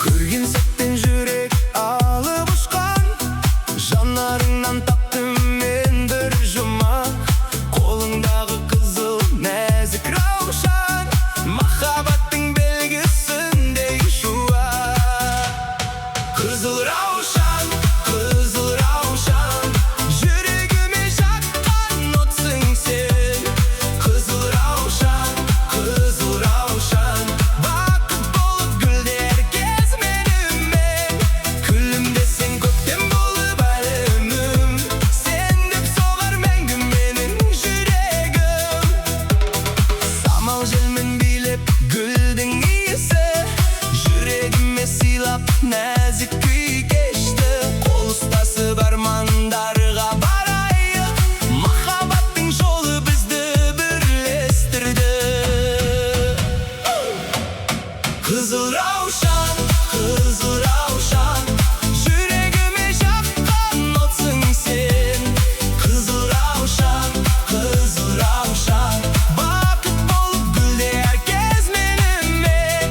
Көрген сәттен жүрек алып ұшқан, жанарыңнан таптым мен бір жұмақ. Қолыңдағы қызыл нәзік раушан, махаббаттың белгісіндей шуақ. Қызыл раушан, жүрегіме жаққан отсың сен. Қызыл раушан, бақыт болып гүлдер кез менімен. Күлімдесең көктем болып әлемім, сен деп соғар мәңгі менің жүрегім. Самал желмен билеп гүлдің иісі, жүрегіме сыйлап нәзік күй кешті. Қол ұстасып армандарға барайық, махаббаттың жолы бізді бірлестірді. Қызыл раушан, жүрегіме жаққан отсың сен. Қызыл раушан, бақыт болып гүлдер кез менімен.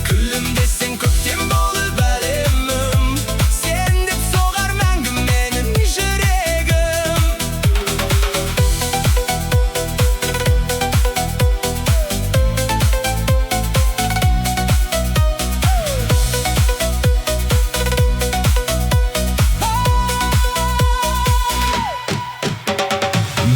Күлімдесең көктем болып әлемім, сен деп соғар мәңгі менің жүрегім.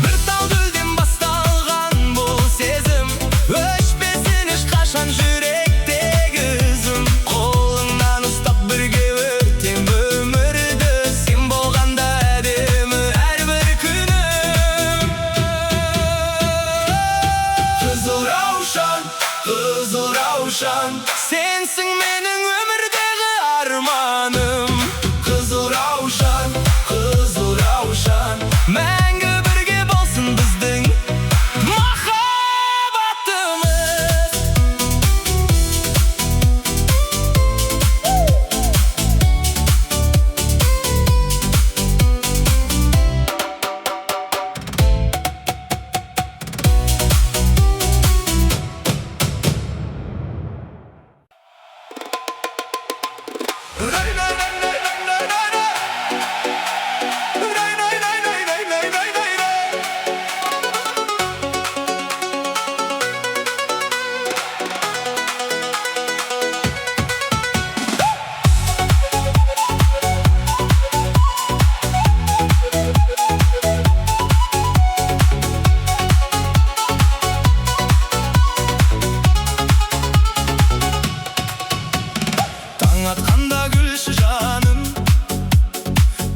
Бір тал гүлден басталған бұл сезім, өшпесін ешқашан жүректегі ізім. Қолыңнан ұстап бірге өртем өмірді, сен болғанда әдемі әрбір күнім. Қызыл раушан, сенсің менің өмірдегі арманым. Қызыл раушан, мәңгі бірге болсын біздің махаббатымыз. Таң атқанда күлші жаным,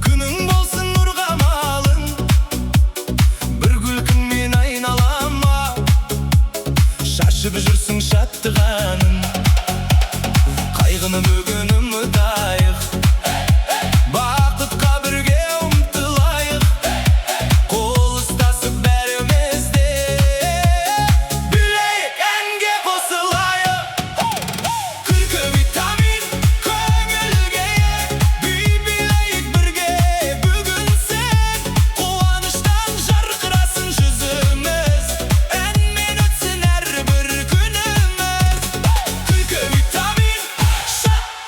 күнің болсын нұрға малың. Бір күлкіңмен айналама, шашып жүрсің шаттық әнін. Қайғыны бүгін ұмытайық, бақытқа бірге ұмтылайық. Қол ұстасып бәріміз де билейік, әнге қосылайық. Күлкі витамин көңілге, билейік бірге бүгін сен. Қуаныштан жарқырасын жүзіміз, әнмен өтсін әрбір күніміз. Күлкі витамин, шаттық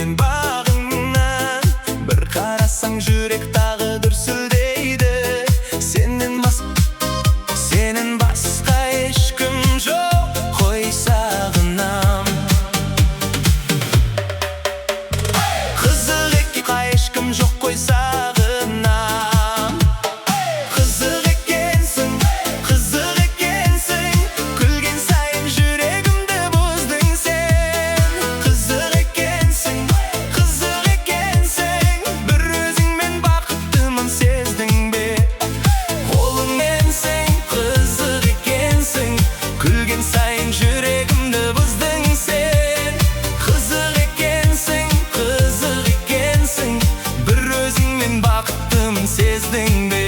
мен бағыңнан. Bir қарасаң жүрек тағы дүрсілдейді. Сенен басқа ешкім жоқ, қой сағынам. Қызық екен, ешкім жоқ, қой сағынам. Қызық екенсің, күлген сайын жүрегімді бұздың сен. Қызық екенсің, бір өзіңмен бақыттымын, сездің бе? Қолыңменсің, қызық екенсің, күлген сайын жүрегімді бұздың сен. Қызық екенсің, бір өзіңмен бақыттымын, сездің бе?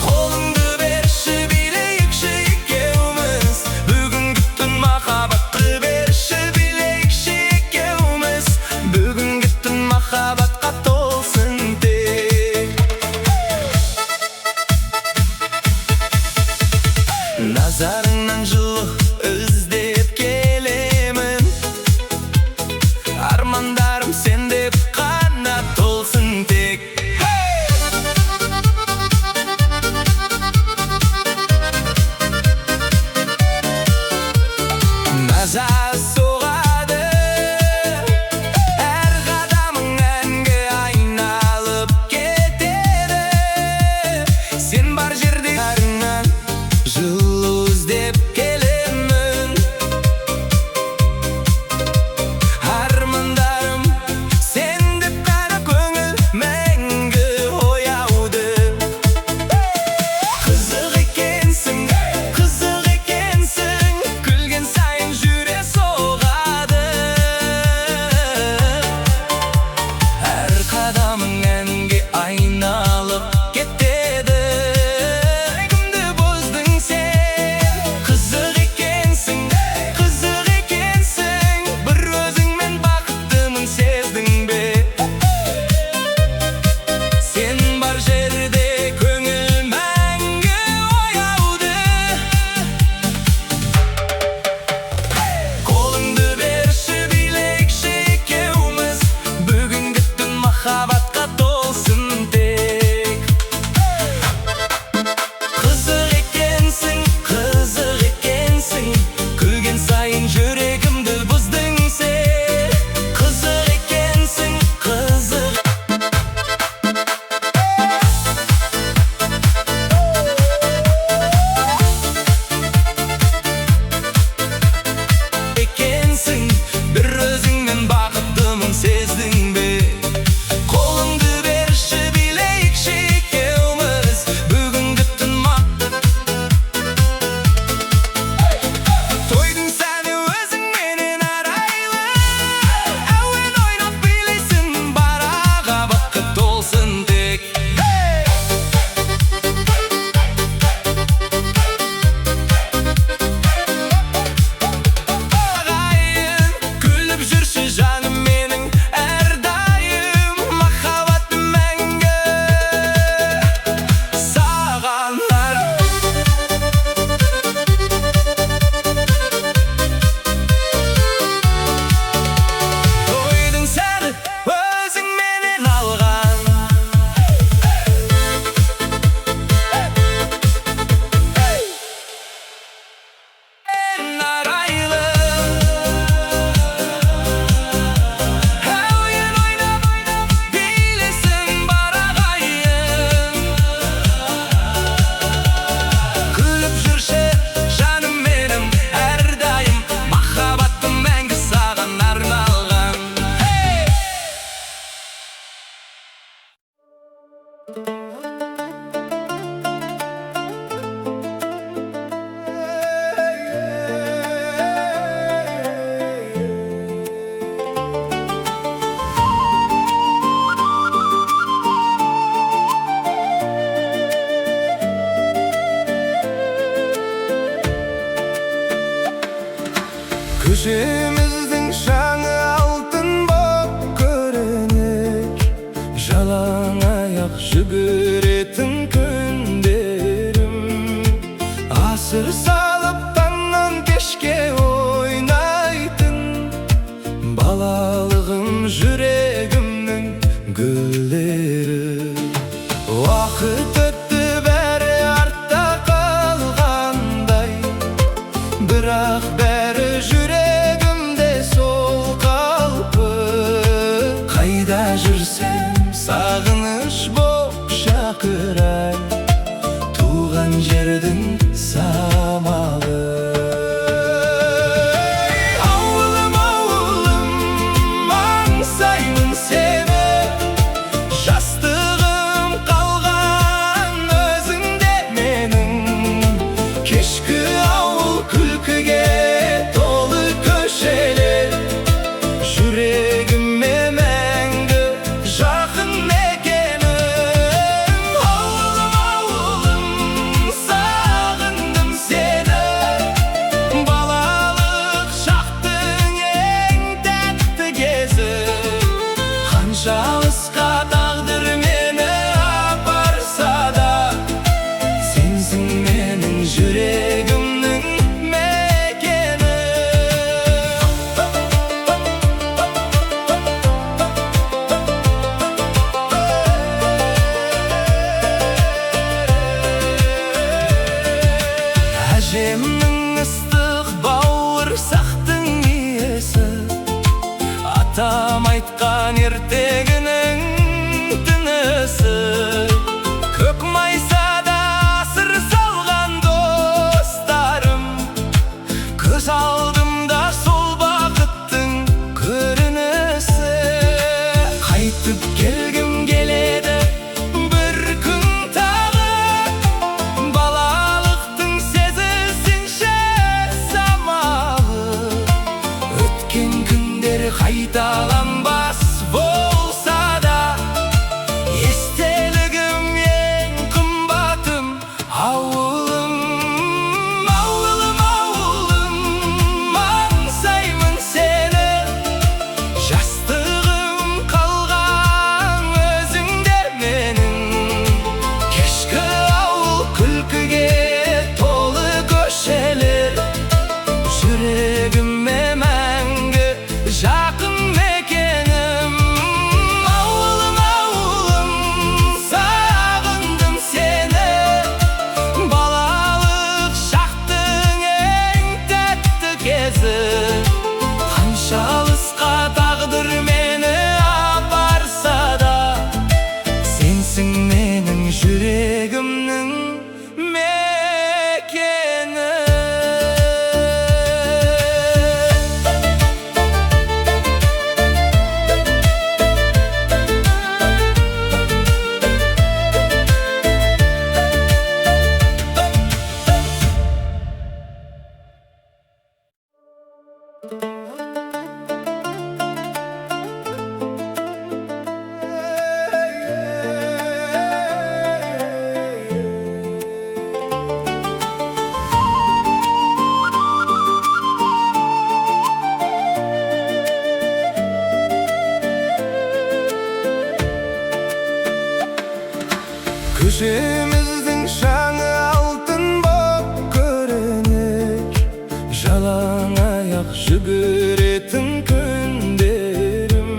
Қолыңды берші, билейікші екеуміз, бүгінгі түн махаббатты берші, билейікші екеуміз, бүгінгі түн махаббатқа толсын тек. Назарыңнан жылу іздеп келемін, армандарым сен деп қана толсын тек. Назар соғады, әр қадамың әнге айналып кетеді. Сен бар жерде арыңнан жылу іздеп келемін, армандарым сен деп қана көңіл мәңгі ояуды. Қызық екенсің, күлген сайын жүрек соғады. Әр қадамың әнге айналып кетеді. Жүрегімді бұздың сен. Қызық екенсің, бір өзіңмен бақыттымын, сездің бе? Сен бар жерде көңіл мәңгі ояуды. Қолыңды берші, билейікші екеуміз, бүгінгі түн махаббатқа толсын тек. Қызық екенсің, күлген сайын жүрегімді бұздың сен. Қызық екенсің, бір өзіңмен бақыттымын, сездің бе? Қолыңды берші, билейікші екеуміз, бүгінгі түн тойдың сәні өзіңменен арайлы. Әуен ойнап билейсің, бараға бақыт толсын тек. Ағайын, күліп жүрші жаным менің, әрдайым махаббатым мәңгі саған тойдың сәні өзіңменен алған. Арайлы, әуен ойнап билейсің, барағайын. Күліп жүрші жаным менің, әрдайым махаббатым мәңгі саған арналған. Көшеміздің шаңы алтын боп көрінер, жалаң аяқ жүгіретін күндерім. Асыр салып таңнан кешке ойнайтын, балалығым Yüreğimnin gülleri. Vakit öttü beri artta kalganday, bırak beri yüreğimde sol kalpı. Kayda jursem sağınış boп şakıray, tuğan жердің самалы. Şahısqa taqdir meni aparsa da, sensin menin yüreğimnin mekeni. Әжемнің ыстық бауырсақтың иесі, атам айтқан ертегінің тынысы. Көк майсада асыр салған достарым, көз алдымда сол бақыттың көрінісі. Қайтып келгім келеді бір күн тағы, балалықтың сезілсінші самалы. Өткен күндер қайталанбас болса да, естелігім ең қымбатым ауылым. Ауылым, ауылым, аңсаймын сені, жастығым қалған өзіңде менің. Кешкі ауыл күлкіге толы көшелер, жүрегіме мәңгі жақын мекенім. Ауылым, ауылым, сағындым сені, балалық шақтың ең тәтті кезі. Қанша алысқа тағдыр мені апарса да, сенсің менің жүрегімнің мекені. Көшеміздің шаңы алтын боп көрінер, жалаң аяқ жүгіретін күндерім.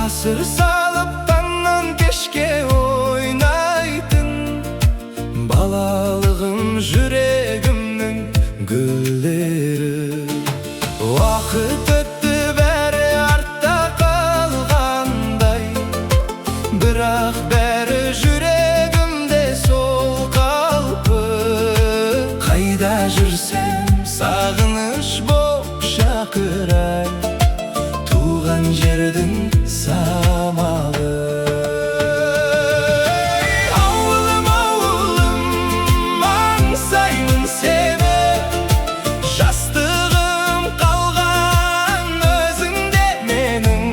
Асыр салып таңнан кешке ойнайтын, балалығым жүрегімнің гүлдері. Уақыт өтті бәрі артта қалғандай, бірақ бәрі жүрегімде сол қалпы. Қайда жүрсем сағыныш боп шақырай, туған жердің самалы. Ауылым, ауылым, аңсаймын сені, жастығым қалған өзіңде менің.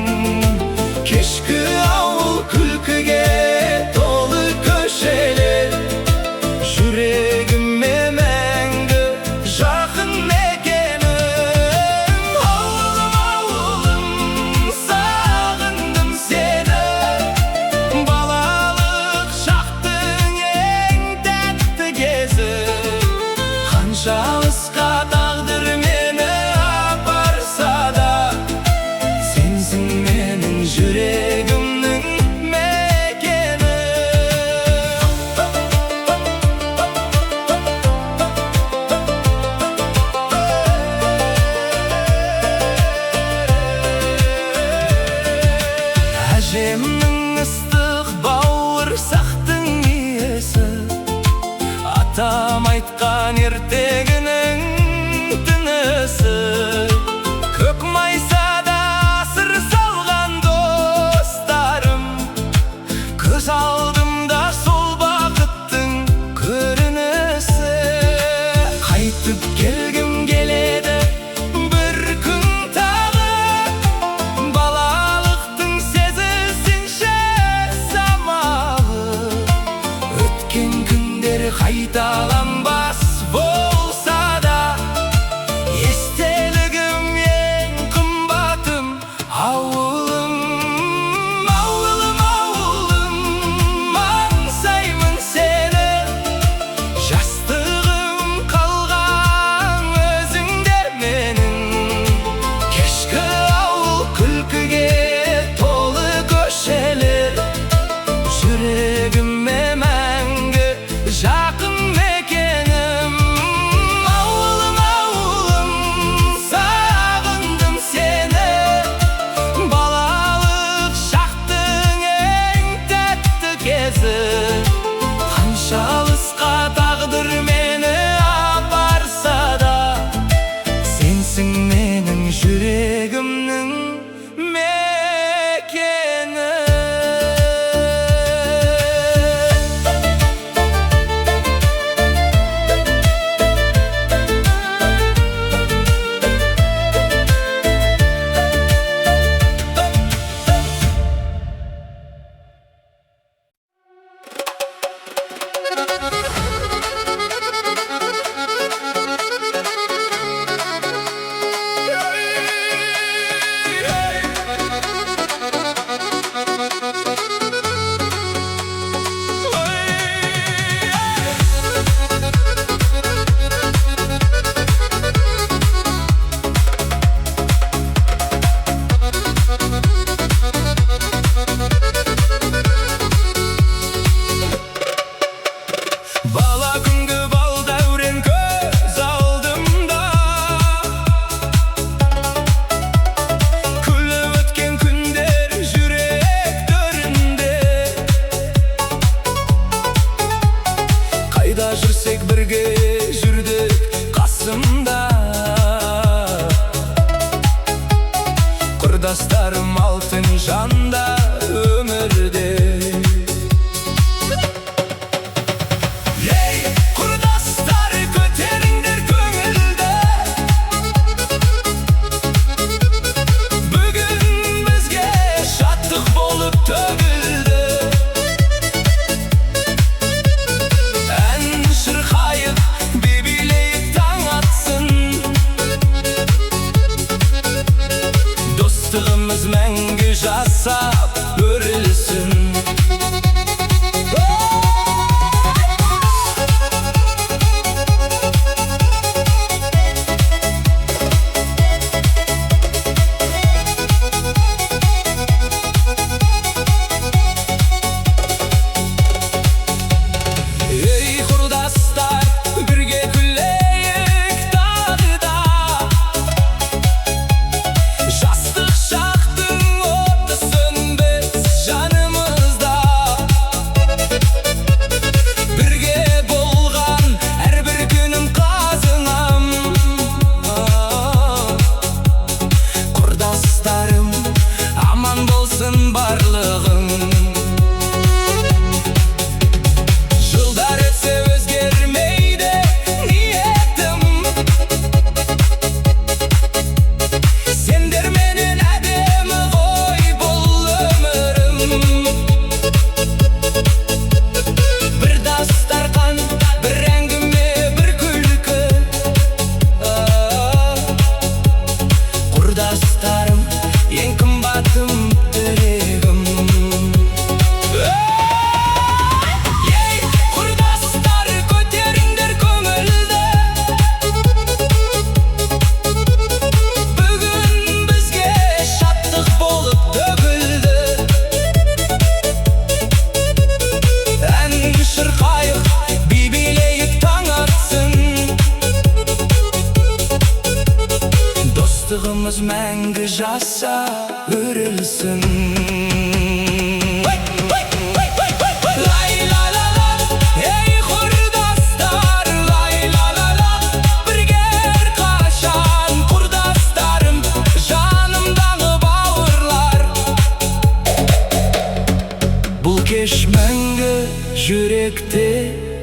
Кешкі ауыл күлкіге толы көшелер, жүрегіме мәңгі жақын мекенім. Ауылым, ауылым, сағындым сені, Әжемнің ыстық бауырсақтың иесі, атам айтқан ертегінің тынысы. Көк майсада асыр салған достарым, көз алдымда сол бақыттың көрінісі. Қайтып келгім келеді бір күн тағы, балалықтың сезілсінші самалы. Өткен күндер қайталанбас болса да, естелігім ең қымбатым ауылым. Ауылым, ауылым, аңсаймын сені, жастығым қалған өзіңдер менің. Кешкі ауыл күлкіге толы көшелер, жүрегіме мәңгі жақын мекенім. Ауылым, ауылым, сағындым сені, балалық шақтың ең тәтті кезі. Қанша алысқа тағдыр мені апарса да, сенсің менің жүрегімнің мекені. Бала күнгі бал дәурен көз алдымда, күліп өткен күндер жүрек төрінде. Қайда жүрсек бірге жүрдік қасымда, құрдастарым алтын жанда өмірде. Ей, құрдастар, көтеріңдер көңілді, бүгін бізге шаттық болып төгілді. Ән шырқайық, би билейік, таң атсын, достығымыз мәңгі жасап өрілсін. Ей құрдастар, бірге күлейік тағы да, жастық шақтың оты сөнбес жанымызда. Бірге болған әрбір күнім қазынам, құрдастарым, аман болсын барлығың. Жылдар өтсе өзгермейді ниетім, сендер менен әдемі ғой бұл өмірім. Бір дастархан, бір әңгіме, бір күлкі, құрдастарым, ең қымбатым тілегім. Ей, құрдастар, көтеріңдер көңілді, бүгін бізге шаттық болып төгілді. Ән шырқайық, би билейік, таң атсын, достығымыз мәңгі жаса өрілсін. еш мәңгі жүректе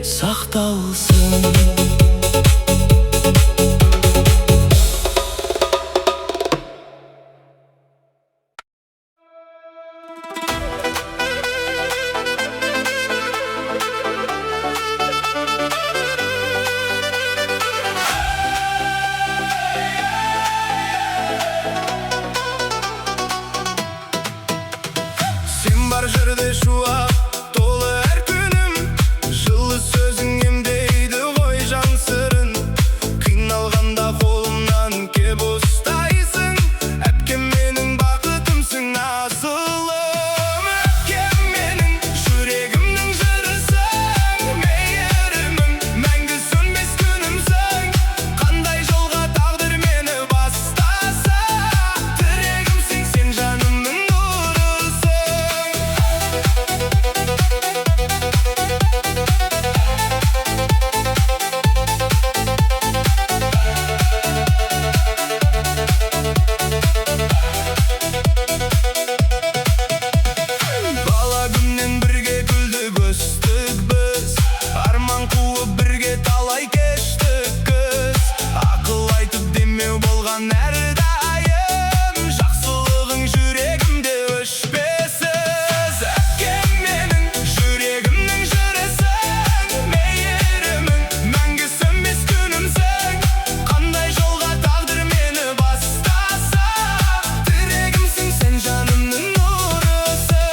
сақталсын. Сен бар жерде шуақ толы әр күнім, жылы сөзің емдейді ғой жан сырын. Қиналғанда қолымнан кеп ұстайсың, әпкем менің бақытымсың асылым. Әпкем менің жүрегімнің жырысың, мейірімің мәңгі сөнбес күнімсің. Қандай жолға тағдыр мені бастаса, тірегімсің сен жанымның нұрысың. Бала күннен бірге күлдік өстік біз, арман қуып бірге талай кештік күз. Ақыл айтып демеу болған әрдайым, жақсылығың жүрегімде өшпесіз. Әпкем менің жүрегімнің жырысың, мейірімің мәңгі сөнбес күнімсің. Қандай жолға тағдыр мені бастаса, тірегімсің сен жанымның нұрысың.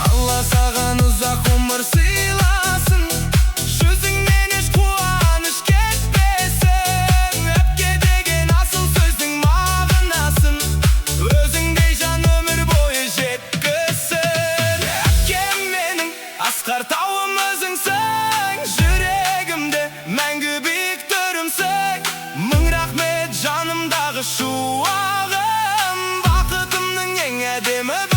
Алла саған ұзақ ғұмыр сыйласын, жүзіңнен еш қуаныш кетпесін. Әпке деген асыл сөздің мағынасын, өзіңдей жан өмір бойы жеткізсін. Әпкем менің асқар тауым өзіңсің, жүрегімде мәңгі биік төрімсің. Мың рахмет жанымдағы шуағым, бақытымның ең әдемі бөлігі.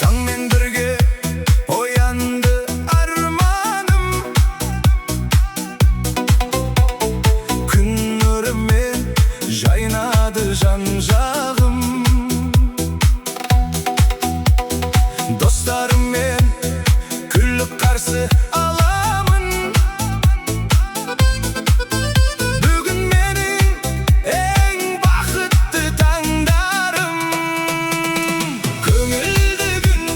Tangmen birge oyandı armanım, gün nurime jaynadı janjağım. Dostlarım men küllük karşı alamın. Bugün menin en bakıtlı tangdarım. Köngülde gün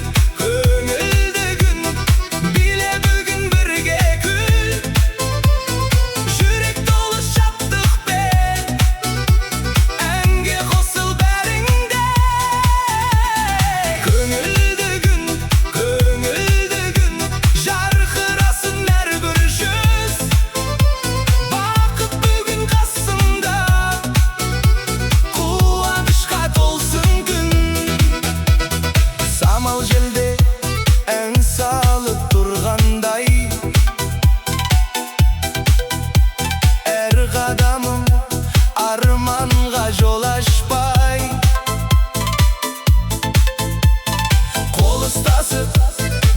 bile bugün birge kül. Jürek dolu şattık ben, enge kosul berinde. Köngülde gün jarkırasın her bir yüz. Bakıp bugün kasımda, kuvanışka dolsun gün. Samal jelde en salıp durganday, er kadamım armanga jol açpay. Kol ustasıp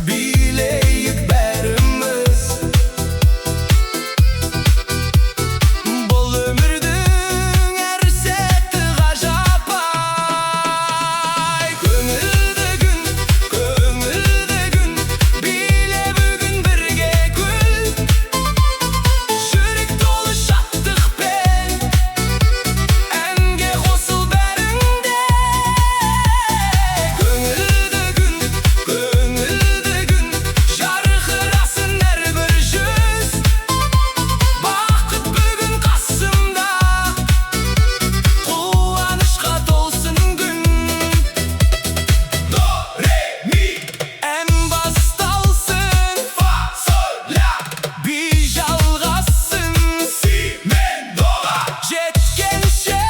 bileyik berimiz, bol ömürdün her seti gajap ay. Köngülde gün bile bugün birge kül. Jürek dolu şattık ben, enge kosul berinde. Köngülde gün jarkırasın her bir yüz. Bakıp bugün kasımda, kuvanışka dolsun gün. Do, re, mi en bastalsın, fa, sol, la bir jalgasın, si, men, do, la jetkenşe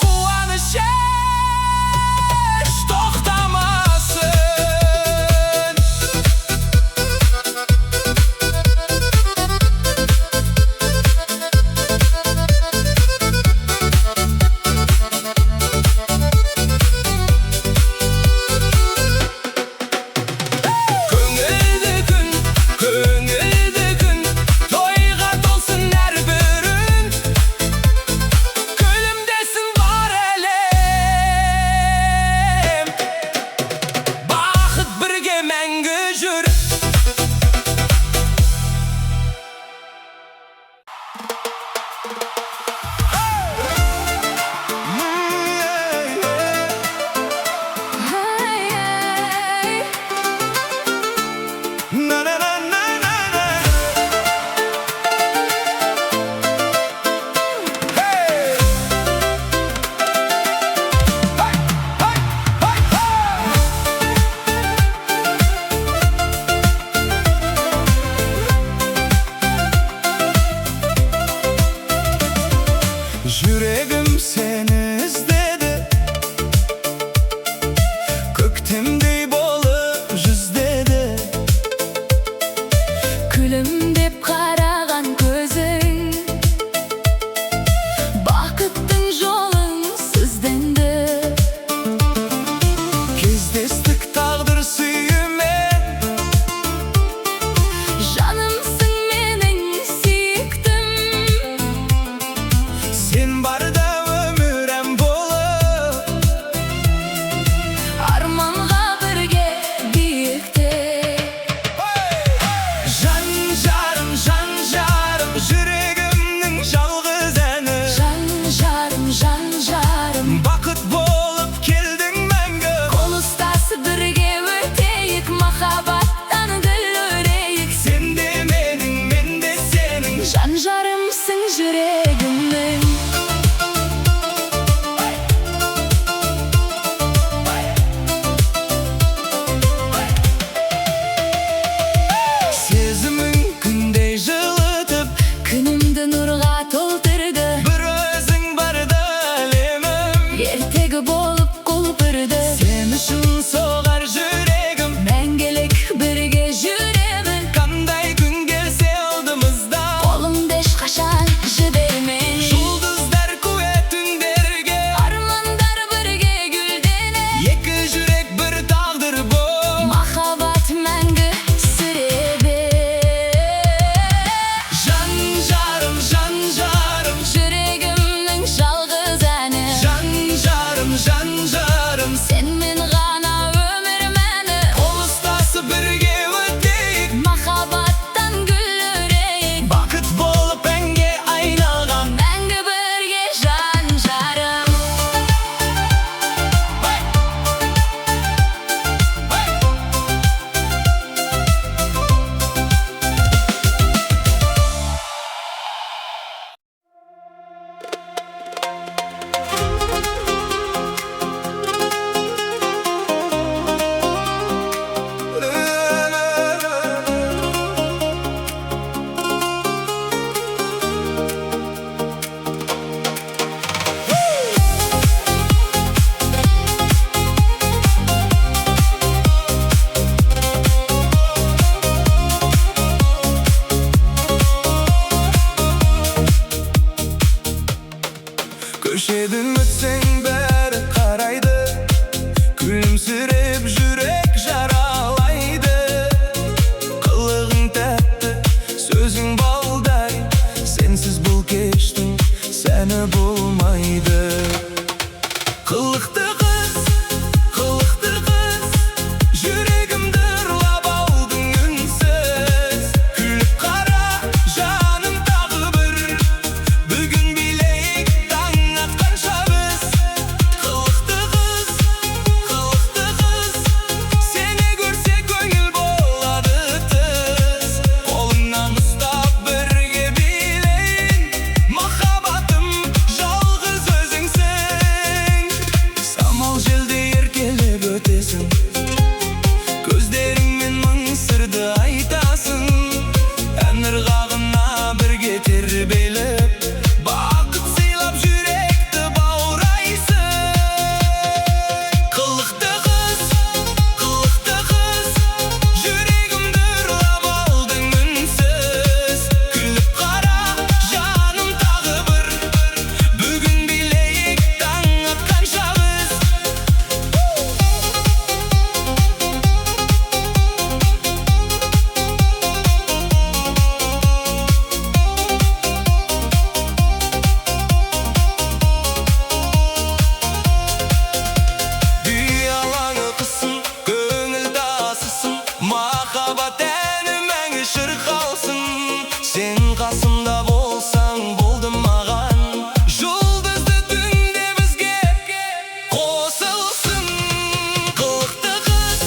kuvanış hiç toxtamasın. Köngülde gün toyga dolsun her birün. Gülümdesin var elem, bakıt birge мәңгі jür. Na na na na na na. Hey! Hay hay hay hay! Yüreğim seni izledi, köktemdey bolup yüzdedi. Күлімдеп қараған көзің, бақыттың жолың сізденді. Кездестік тағдыр сүйімен, Жанымсың менің сүйіктім, sen barda ömürem Köşeden ötseng beri karaydı, gülümsirep jürek jaralaydı. Kılığın täpti, sözün balday, sensiz bul keştim, seni bulmaydı. Kılıktı kız, yüreğimde ırlap aldın ünsüz. Gülüp kara canım tağı bir, bugün bileyik taң atkança biz. Kılıktı kız, seni görse köngül boladı tız. Kolundan ustap birge bileyin, mahabatım жалғыз өзіңсің. Самал желде еркелеп өтесің, көздеріңмен мың сырды айтасың. Ән ырғағына бірге тербеліп, бақыт сыйлап жүректі баурайсың. Қылықты қыз, жүрегімді ұрлап алдың үнсіз. Күліп қара жаным тағы бір, бүгін билейік таң атқанша біз. Үй алаңы қысың, көңіл тасысын, махаббат әні мәңгі шырқалсын. Сен қасымда болсаң болды маған, жұлдызды түнде бізге қосылсын. Қылықты қыз,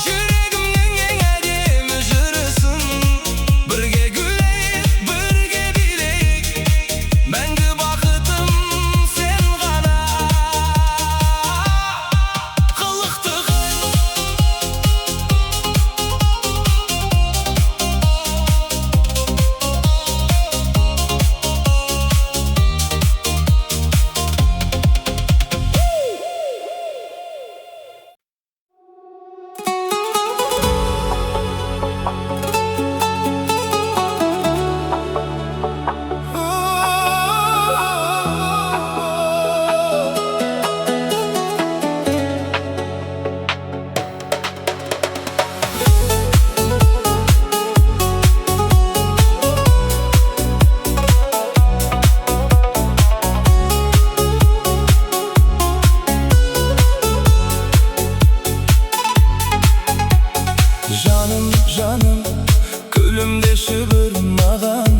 жүрегімнің ең әдемі жүрісің. Бірге гүлейік, бірге билейік, мәңгі бақытым сен ғана. Қылықты Жаным, күлімдеші бір маған.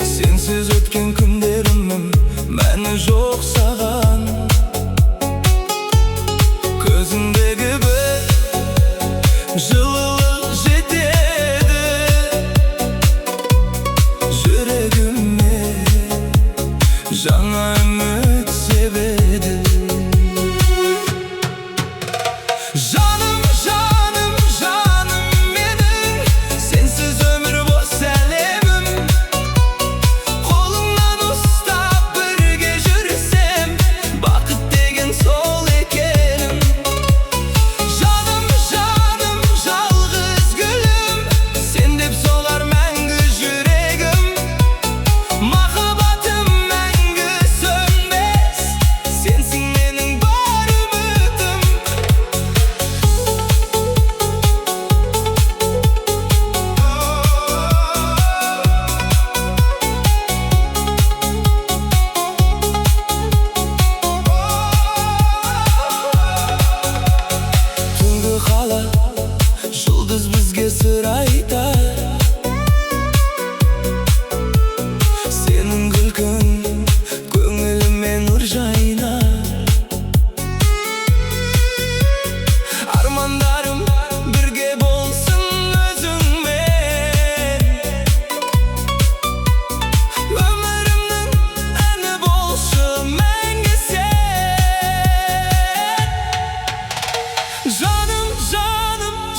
Сенсіз өткен күндерімнің мәні жоқ саған. Көзіңдегі бір жылылық жетеді жүрегіме, жаңа үміт себеді. Жаным менің, сенсіз өмір бос әлемім. Қолыңнан ұстап бірге жүрсем, бақыт деген сол екенім. Жаным, жалғыз гүлім, сен деп солар мәңгі жүрегім. Махаббатым мәңгі сөнбес, сенсің менің бар үмітім. Түнгі қала, жұлдыз бізге сыр айтар. Сенің күлкің көңіліме нұр жайнар. Армандарым бірге болсын өзіңмен. Өмірімнің әні болшы мәңгі сен.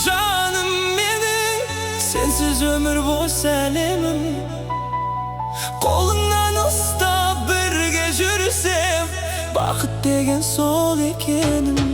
Жаным менің, сенсіз өмір бос әлемім. Қолыңнан ұстап бірге жүрсем, бақыт деген сол екенім.